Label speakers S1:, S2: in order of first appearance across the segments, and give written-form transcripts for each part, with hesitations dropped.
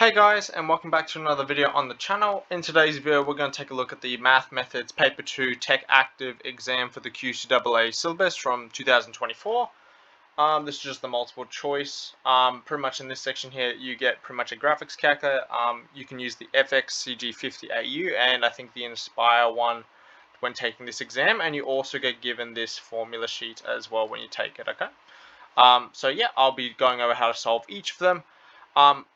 S1: Hey guys, and welcome back to another video on the channel. In today's video we're going to take a look at the Math Methods Paper 2 Tech Active exam for the QCAA syllabus from 2024. This is just the multiple choice. Pretty much in this section here you get pretty much a graphics calculator. You can use the FXCG50AU and I think the Inspire one when taking this exam, and you also get given this formula sheet as well when you take it, okay? So yeah, I'll be going over how to solve each of them.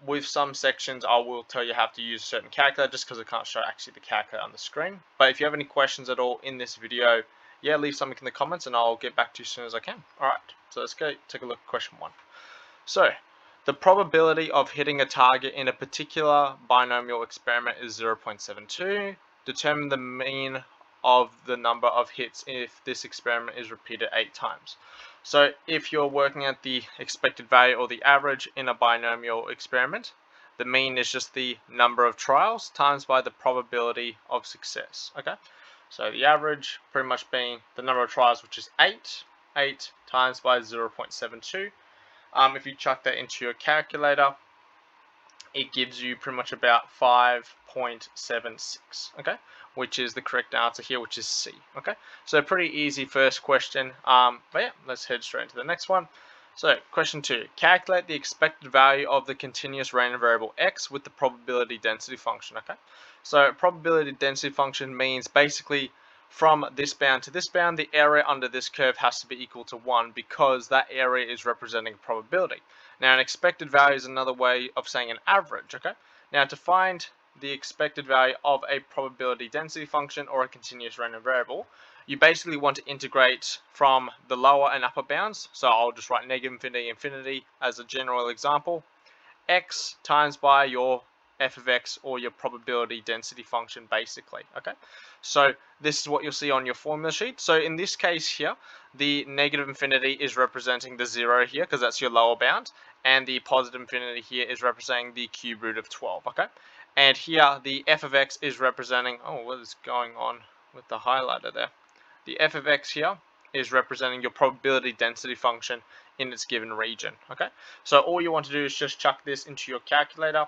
S1: With some sections, I will tell you how to use a certain calculator just because I can't show actually the calculator on the screen. But if you have any questions at all in this video, yeah, leave something in the comments and I'll get back to you as soon as I can. Alright, so let's go take a look at question 1. So, the probability of hitting a target in a particular binomial experiment is 0.72. Determine the mean of the number of hits if this experiment is repeated 8 times. So if you're working at the expected value or the average in a binomial experiment, the mean is just the number of trials times by the probability of success. Okay, so the average pretty much being the number of trials, which is 8 times by 0.72. If you chuck that into your calculator, it gives you pretty much about 5.76, okay, which is the correct answer here, which is C. Okay, so pretty easy first question. But yeah, let's head straight into the next one. So question 2, calculate the expected value of the continuous random variable x with the probability density function. Okay, so probability density function means basically from this bound to this bound, the area under this curve has to be equal to 1 because that area is representing a probability. Now, an expected value is another way of saying an average, okay? Now, to find the expected value of a probability density function or a continuous random variable, you basically want to integrate from the lower and upper bounds. So I'll just write negative infinity, infinity as a general example. X times by your f of x or your probability density function basically, okay? So this is what you'll see on your formula sheet. So in this case here, the negative infinity is representing the 0 here because that's your lower bound, and the positive infinity here is representing the cube root of 12, okay? And here the f of x is representing, oh, what is going on with the highlighter there? The f of x here is representing your probability density function in its given region, okay? So all you want to do is just chuck this into your calculator.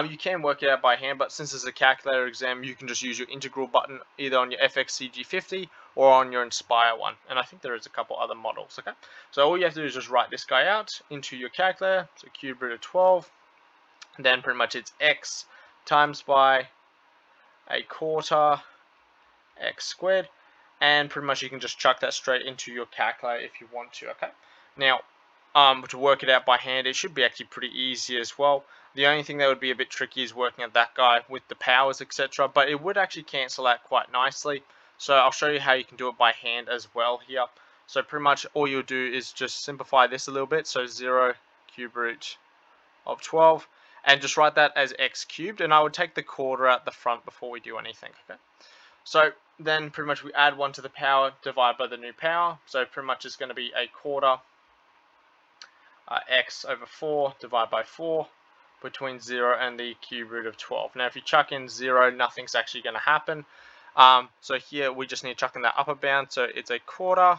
S1: You can work it out by hand, but since it's a calculator exam, you can just use your integral button either on your FXCG50 or on your Inspire one. And I think there is a couple other models, okay? So all you have to do is just write this guy out into your calculator. So cube root of 12. And then pretty much it's x times by a quarter x squared. And pretty much you can just chuck that straight into your calculator if you want to, okay? Now, to work it out by hand, it should be actually pretty easy as well. The only thing that would be a bit tricky is working at that guy with the powers, etc. But it would actually cancel out quite nicely. So I'll show you how you can do it by hand as well here. So pretty much all you'll do is just simplify this a little bit. So 0 cube root of 12. And just write that as x cubed. And I would take the quarter out the front before we do anything, okay? So then pretty much we add 1 to the power, divide by the new power. So pretty much it's going to be a quarter x over 4 divided by 4 between 0 and the cube root of 12. Now if you chuck in 0, nothing's actually going to happen. So here we just need to chuck in that upper bound, so it's a quarter,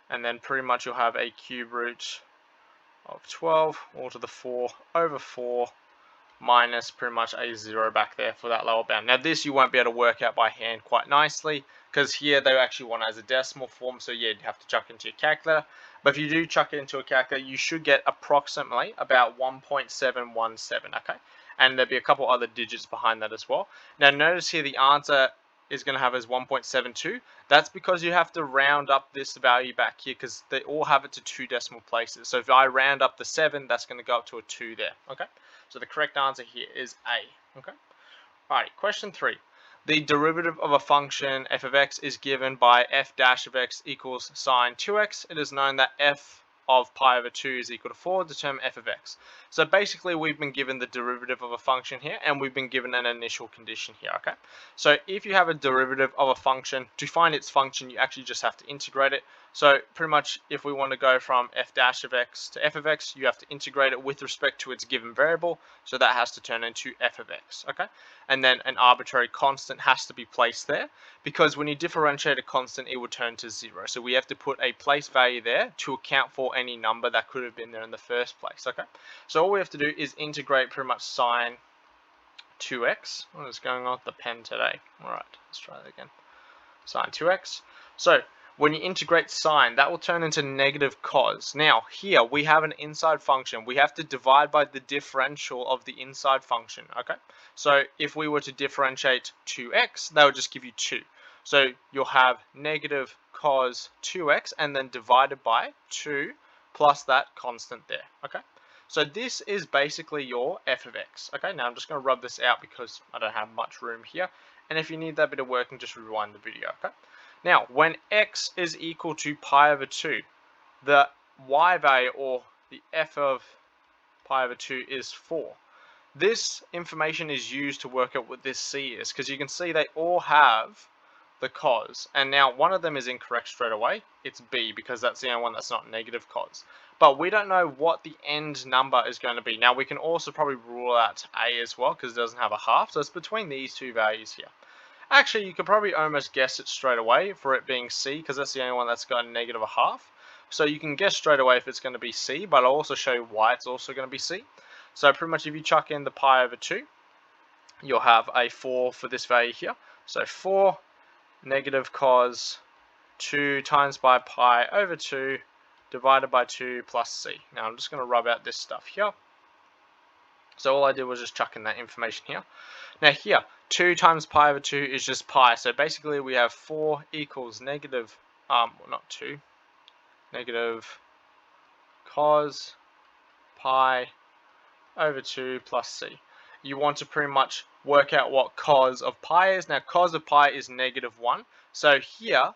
S1: and then pretty much you'll have a cube root of 12 all to the 4 over 4 minus pretty much a 0 back there for that lower bound. Now this you won't be able to work out by hand quite nicely because here they actually want it as a decimal form, so yeah, you'd have to chuck into your calculator. But if you do chuck it into a calculator, you should get approximately about 1.717, okay? And there'll be a couple other digits behind that as well. Now notice here the answer is going to have as 1.72. That's because you have to round up this value back here because they all have it to 2 decimal places. So if I round up the 7, that's going to go up to a 2 there, okay? So the correct answer here is A, okay? Alright, question 3. The derivative of a function f of x is given by f dash of x equals sine 2x. It is known that f of pi over 2 is equal to 4. Determine f of x. So basically we've been given the derivative of a function here, and we've been given an initial condition here, okay? So if you have a derivative of a function, to find its function you actually just have to integrate it. So pretty much if we want to go from f dash of x to f of x, you have to integrate it with respect to its given variable. So that has to turn into f of x, okay? And then an arbitrary constant has to be placed there, because when you differentiate a constant, it will turn to 0. So we have to put a place value there to account for any number that could have been there in the first place, okay? So all we have to do is integrate pretty much sine 2x. What is going on with the pen today? All right, let's try that again. Sine 2x. So when you integrate sine, that will turn into negative cos. Now here we have an inside function. We have to divide by the differential of the inside function, okay? So if we were to differentiate 2x, that would just give you 2. So you'll have negative cos 2x and then divided by 2 plus that constant there, okay? So this is basically your f of x, okay? Now I'm just going to rub this out because I don't have much room here. And if you need that bit of working, just rewind the video, okay? Now, when x is equal to pi over 2, the y value, or the f of pi over 2, is 4. This information is used to work out what this c is, because you can see they all have the cos. And now one of them is incorrect straight away. It's b, because that's the only one that's not negative cos. But we don't know what the end number is going to be. Now we can also probably rule out a as well, because it doesn't have a half. So it's between these two values here. Actually, you could probably almost guess it straight away for it being c, because that's the only one that's got a negative a half. So you can guess straight away if it's going to be c, but I'll also show you why it's also going to be c. So pretty much if you chuck in the pi over 2, you'll have a 4 for this value here. So 4 negative cos 2 times by pi over 2 divided by 2 plus c. Now I'm just going to rub out this stuff here. So all I did was just chuck in that information here. Now here, 2 times pi over 2 is just pi. So basically we have 4 equals negative, well not 2, negative cos pi over 2 plus c. You want to pretty much work out what cos of pi is. Now cos of pi is negative 1. So here,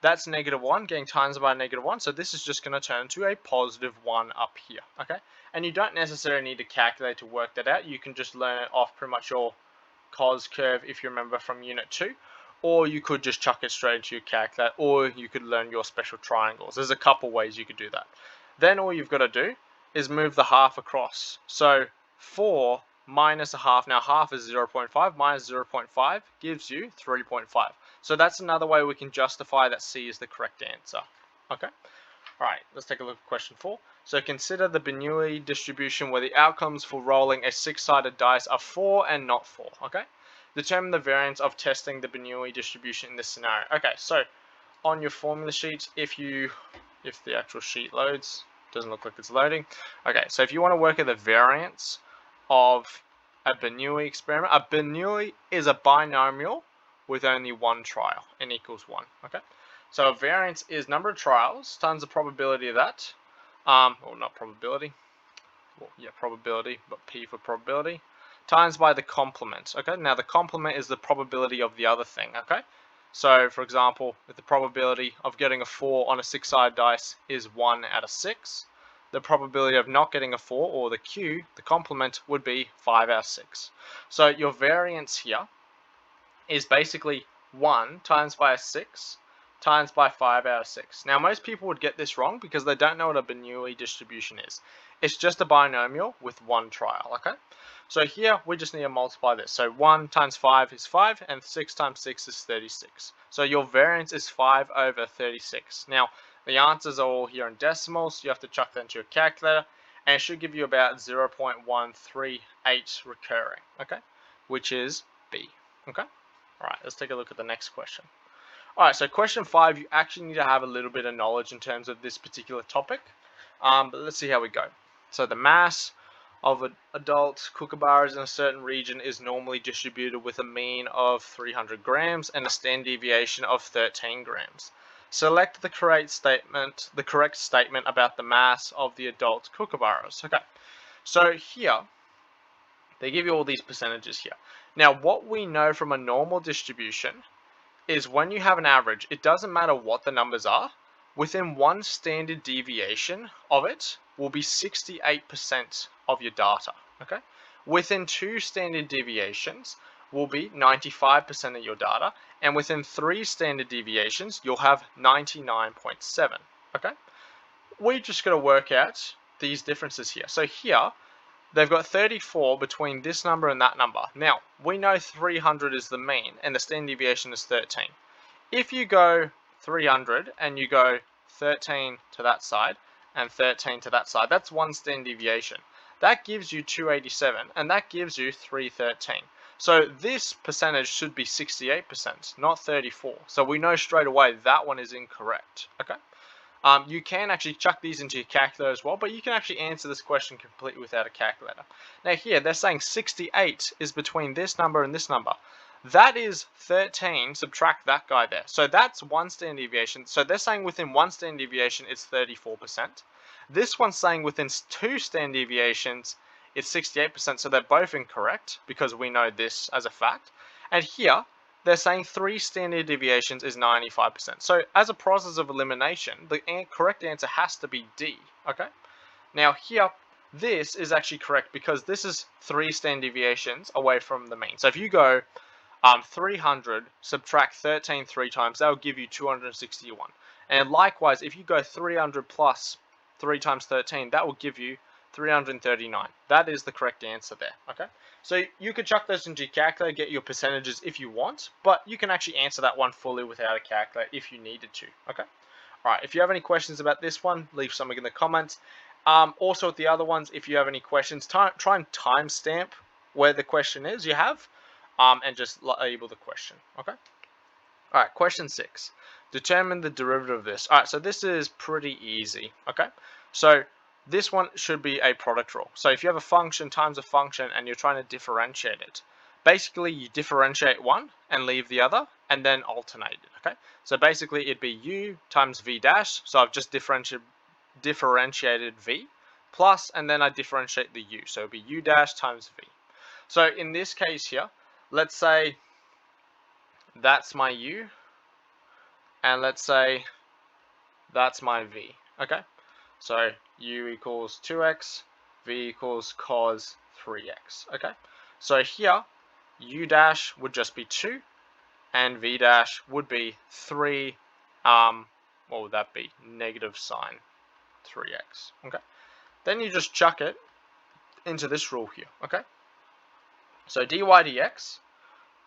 S1: that's negative 1 getting times by negative 1. So this is just going to turn into a positive 1 up here, okay? And you don't necessarily need to calculate to work that out. You can just learn it off pretty much your cos curve if you remember from unit 2. Or you could just chuck it straight into your calculator, or you could learn your special triangles. There's a couple ways you could do that. Then all you've got to do is move the half across. So 4 minus a half, now half is 0.5, minus 0.5 gives you 3.5. So that's another way we can justify that C is the correct answer. Okay, alright, let's take a look at question 4. So consider the Bernoulli distribution where the outcomes for rolling a 6-sided dice are 4 and not 4, okay? Determine the variance of testing the Bernoulli distribution in this scenario. Okay, so on your formula sheet, if the actual sheet loads, doesn't look like it's loading. Okay, so if you want to work out the variance of a Bernoulli experiment, a Bernoulli is a binomial with only one trial, n equals 1, okay? So a variance is number of trials times the probability of that, well not probability, well yeah probability, but p for probability, times by the complement, okay? Now the complement is the probability of the other thing, okay? So for example, if the probability of getting a 4 on a 6-sided dice is 1 out of 6, the probability of not getting a 4, or the Q, the complement, would be 5 out of 6. So your variance here is basically 1 times by a 6 times by 5 out of 6. Now most people would get this wrong because they don't know what a Bernoulli distribution is. It's just a binomial with one trial, okay? So here we just need to multiply this. So 1 times 5 is 5 and 6 times 6 is 36. So your variance is 5 over 36. Now the answers are all here in decimals, so you have to chuck that into your calculator, and it should give you about 0.138 recurring, okay? Which is B, okay? Alright, let's take a look at the next question. Alright, so question 5, you actually need to have a little bit of knowledge in terms of this particular topic, but let's see how we go. So the mass of adult kookaburras in a certain region is normally distributed with a mean of 300 grams and a standard deviation of 13 grams. Select the correct statement about the mass of the adult kookaburras. Okay, so here they give you all these percentages here. Now what we know from a normal distribution is when you have an average, it doesn't matter what the numbers are, within one standard deviation of it will be 68% of your data, okay? Within 2 standard deviations, will be 95% of your data, and within 3 standard deviations, you'll have 99.7. Okay? We just got to work out these differences here. So here, they've got 34 between this number and that number. Now, we know 300 is the mean, and the standard deviation is 13. If you go 300 and you go 13 to that side and 13 to that side, that's 1 standard deviation. That gives you 287, and that gives you 313. So this percentage should be 68%, not 34. So we know straight away that one is incorrect. Okay. You can actually chuck these into your calculator as well, but you can actually answer this question completely without a calculator. Now here, they're saying 68 is between this number and this number. That is 13, subtract that guy there. So that's 1 standard deviation. So they're saying within 1 standard deviation, it's 34%. This one's saying within 2 standard deviations, it's 68%. So they're both incorrect because we know this as a fact. And here, they're saying 3 standard deviations is 95%. So as a process of elimination, the correct answer has to be D. Okay. Now here, this is actually correct because this is 3 standard deviations away from the mean. So if you go 300, subtract 13 3 times, that will give you 261. And likewise, if you go 300 plus 3 times 13, that will give you 339. That is the correct answer there. Okay. So you could chuck those into your calculator, get your percentages if you want, but you can actually answer that one fully without a calculator if you needed to. Okay. All right. If you have any questions about this one, leave something in the comments. Also with the other ones, if you have any questions, try and timestamp where the question is you have, and just label the question. Okay. All right. Question 6. Determine the derivative of this. All right. So this is pretty easy. Okay. So this one should be a product rule. So if you have a function times a function and you're trying to differentiate it, basically you differentiate one and leave the other and then alternate it. Okay. So basically it'd be u times v dash. So I've just differentiated v plus, and then I differentiate the u. So it'd be u dash times v. So in this case here, let's say that's my u, and let's say that's my v. Okay. So u equals 2x, v equals cos 3x. Okay. So here, u dash would just be 2, and v dash would be 3. What would that be? Negative sine 3x. Okay. Then you just chuck it into this rule here. Okay. So dy dx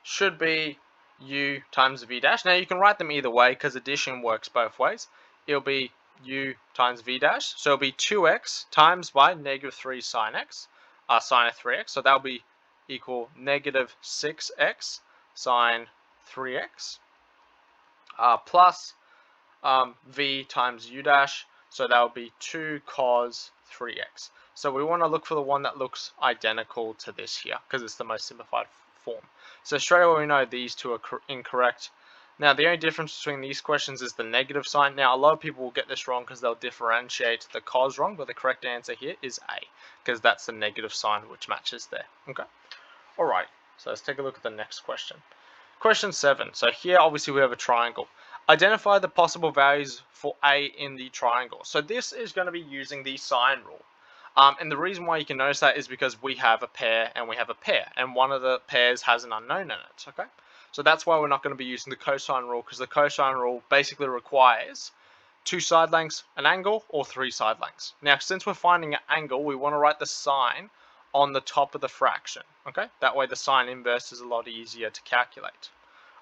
S1: should be u times v dash. Now you can write them either way because addition works both ways. It'll be u times v dash, so it'll be 2x times by negative 3 sine x, sine of 3x, so that'll be equal negative 6x sine 3x, plus v times u dash, so that'll be 2 cos 3x. So we want to look for the one that looks identical to this here, because it's the most simplified form. So straight away we know these two are incorrect. Now, the only difference between these questions is the negative sign. Now, a lot of people will get this wrong because they'll differentiate the cos wrong, but the correct answer here is A, because that's the negative sign which matches there. Okay. All right. So let's take a look at the next question. Question 7. So here, obviously, we have a triangle. Identify the possible values for A in the triangle. So this is going to be using the sine rule. And the reason why you can notice that is because we have a pair and we have a pair, and one of the pairs has an unknown in it. Okay. So that's why we're not going to be using the cosine rule, because the cosine rule basically requires 2 side lengths, an angle, or 3 side lengths. Now, since we're finding an angle, we want to write the sine on the top of the fraction. Okay, that way the sine inverse is a lot easier to calculate.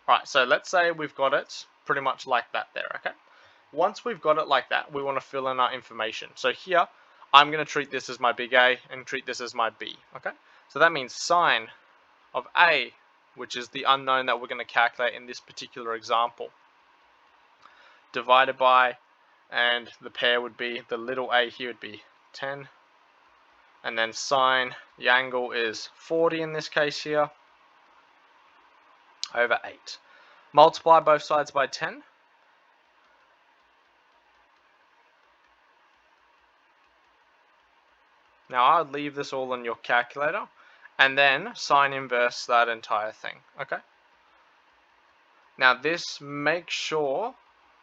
S1: All right, so let's say we've got it pretty much like that there. Okay, once we've got it like that, we want to fill in our information. So here, I'm going to treat this as my big A and treat this as my B. Okay, so that means sine of A, which is the unknown that we're going to calculate in this particular example, divided by, and the pair would be, the little a here would be 10, and then sine, the angle is 40 in this case here, over 8. Multiply both sides by 10. Now I would leave this all in your calculator, and then sine inverse that entire thing. Okay. Now this, make sure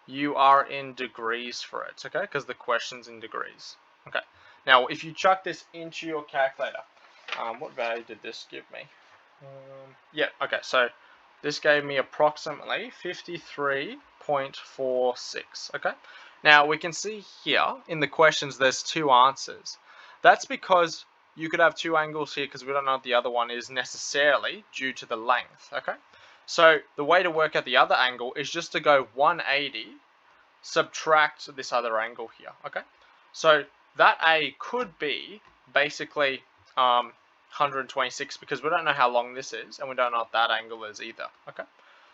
S1: you are in degrees for it, okay? Because the question's in degrees. Okay. Now if you chuck this into your calculator, what value did this give me? Yeah, okay, so this gave me approximately 53.46, okay? Now, we can see here in the questions there's two answers. That's because you could have two angles here because we don't know what the other one is necessarily due to the length, okay? So the way to work out the other angle is just to go 180, subtract this other angle here, okay? So that A could be basically 126 because we don't know how long this is and we don't know what that angle is either, okay?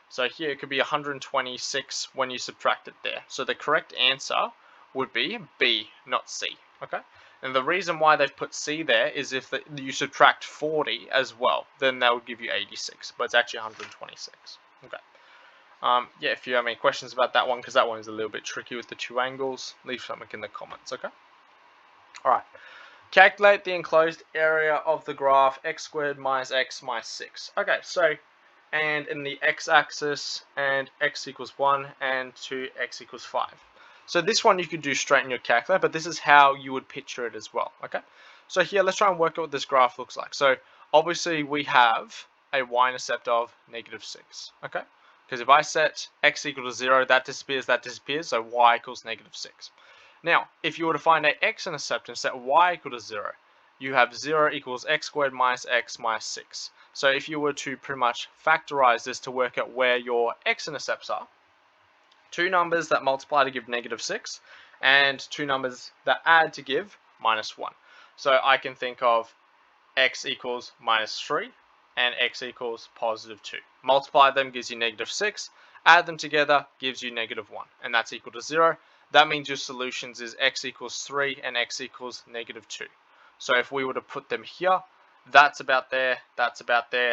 S1: So here it could be 126 when you subtract it there. So the correct answer would be B, not C, okay? And the reason why they've put C there is if you subtract 40 as well, then that would give you 86, but it's actually 126, okay? Yeah, if you have any questions about that one, because that one is a little bit tricky with the two angles, leave something in the comments, okay? Alright, calculate the enclosed area of the graph x squared minus x minus 6. Okay, so, and in the x-axis, and x equals 1, and 2, x equals 5. So this one you could do straight in your calculator, but this is how you would picture it as well, okay? So here, let's try and work out what this graph looks like. So, obviously we have a y-intercept of -6, okay? Because if I set x equal to 0, that disappears, so y equals -6. Now, if you were to find a x-intercept and set y equal to 0, you have 0 equals x squared minus x minus 6. So if you were to pretty much factorize this to work out where your x-intercepts are, two numbers that multiply to give -6, and two numbers that add to give -1. So I can think of x equals -3, and x equals +2. Multiply them gives you -6, add them together gives you -1, and that's equal to 0. That means your solutions is x equals 3 and x equals -2. So if we were to put them here, that's about there,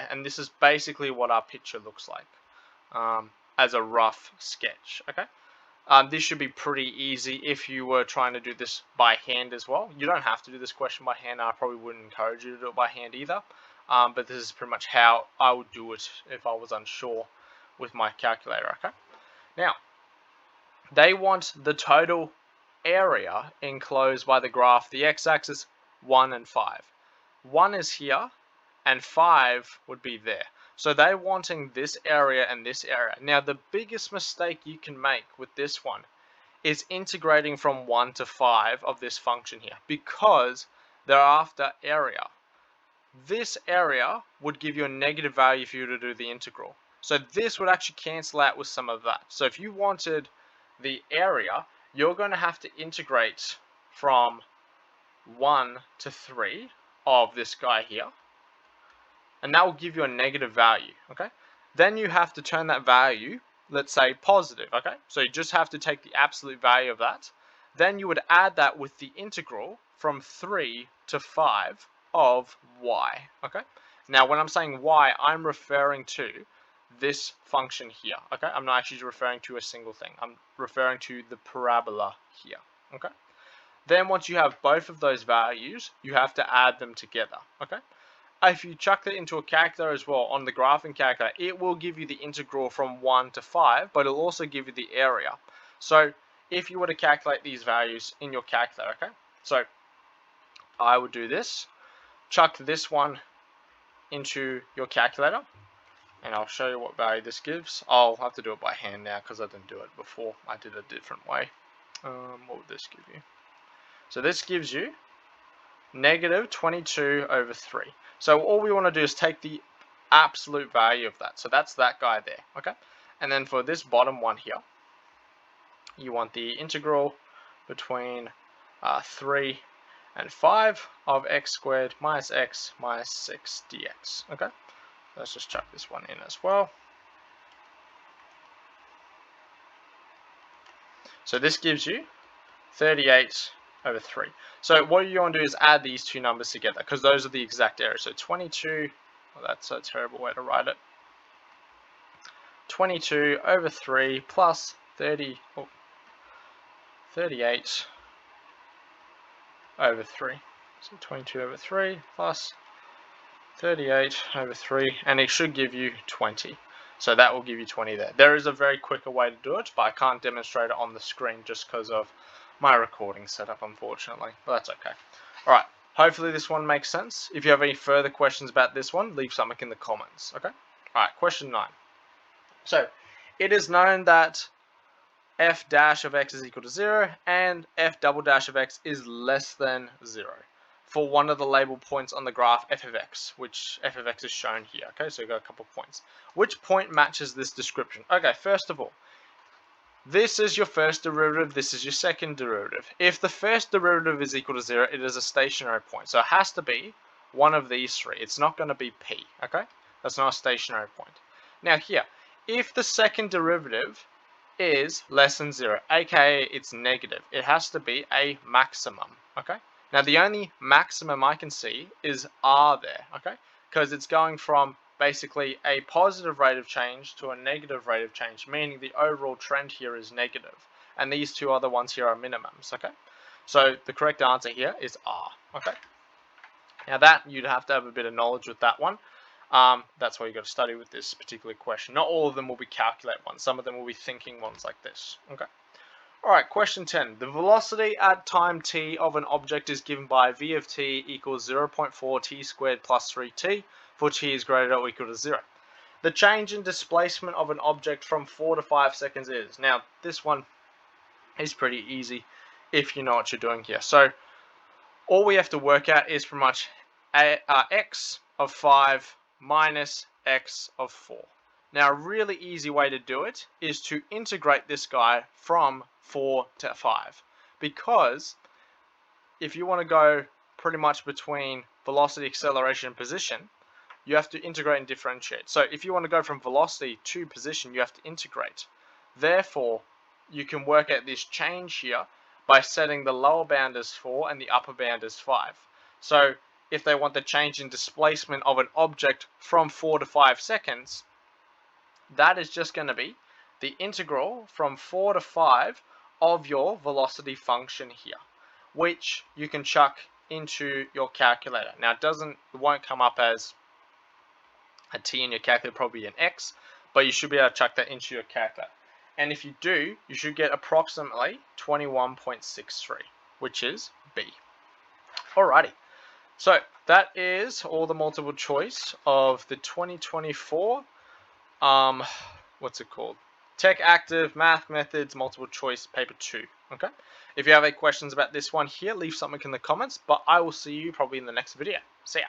S1: and this is basically what our picture looks like as a rough sketch, okay? This should be pretty easy if you were trying to do this by hand as well. You don't have to do this question by hand. I probably wouldn't encourage you to do it by hand either. But this is pretty much how I would do it if I was unsure with my calculator, okay? Now, they want the total area enclosed by the graph, the x-axis, 1 and 5. 1 is here, and 5 would be there. So they're wanting this area and this area. Now the biggest mistake you can make with this one is integrating from 1 to 5 of this function here, because they're after area. This area would give you a negative value if you were to do the integral. So this would actually cancel out with some of that. So if you wanted the area, you're going to have to integrate from 1 to 3 of this guy here, and that will give you a negative value, okay? Then you have to turn that value, let's say positive, okay? So you just have to take the absolute value of that. Then you would add that with the integral from 3 to 5 of y, okay? Now when I'm saying y, I'm referring to this function here, okay? I'm not actually referring to a single thing. I'm referring to the parabola here, okay? Then once you have both of those values, you have to add them together, okay? If you chuck that into a calculator as well, on the graphing calculator, it will give you the integral from 1 to 5, but it'll also give you the area. So if you were to calculate these values in your calculator, okay? So I would do this, chuck this one into your calculator, and I'll show you what value this gives. I'll have to do it by hand now because I didn't do it before. I did it a different way. What would this give you? So this gives you -22/3. So all we want to do is take the absolute value of that. So that's that guy there, okay? And then for this bottom one here, you want the integral between 3 and 5 of x squared minus x minus 6 dx, okay? Let's just chuck this one in as well. So this gives you 38/3. So what you want to do is add these two numbers together because those are the exact areas. So 22, well, that's a terrible way to write it. 22/3 plus 38/3. So 22/3 plus 38/3, and it should give you 20. So that will give you 20 there. There is a very quicker way to do it, but I can't demonstrate it on the screen just because of my recording setup, unfortunately. But that's okay. Alright, Hopefully this one makes sense. If you have any further questions about this one, leave something in the comments. Okay. All right. Question 9. So it is known that f dash of x is equal to 0 and f double dash of x is less than 0 for one of the labeled points on the graph f of x, which f of x is shown here. Okay, so you've got a couple of points. Which point matches this description? Okay, first of all, this is your first derivative, this is your second derivative. If the first derivative is equal to 0, it is a stationary point. So it has to be one of these three. It's not going to be p, okay? That's not a stationary point. Now here, if the second derivative is less than 0, aka it's negative, it has to be a maximum, okay? Now the only maximum I can see is r there, okay? Because it's going from basically a positive rate of change to a negative rate of change, meaning the overall trend here is negative, and these two other ones here are minimums, okay? So the correct answer here is r, okay? Now that, you'd have to have a bit of knowledge with that one. That's why you got to study with this particular question. Not all of them will be calculate ones. Some of them will be thinking ones like this. Okay. All right. Question 10. The velocity at time t of an object is given by v of t equals 0.4 t squared plus 3t for t is greater or equal to 0. The change in displacement of an object from 4 to 5 seconds is. Now this one is pretty easy if you know what you're doing here. So all we have to work out is pretty much x of 5 minus x of 4. Now a really easy way to do it is to integrate this guy from 4 to 5, because if you want to go pretty much between velocity, acceleration, and position, you have to integrate and differentiate. So if you want to go from velocity to position, you have to integrate. Therefore, you can work out this change here by setting the lower bound as 4 and the upper bound as 5. So if they want the change in displacement of an object from 4 to 5 seconds, that is just going to be the integral from 4 to 5 of your velocity function here, which you can chuck into your calculator. Now it won't come up as a t in your calculator, probably an x, but you should be able to chuck that into your calculator. And if you do, you should get approximately 21.63, which is B. Alrighty. So that is all the multiple choice of the 2024, what's it called? Tech Active Math Methods Multiple Choice Paper 2. Okay. If you have any questions about this one here, leave something in the comments, but I will see you probably in the next video. See ya.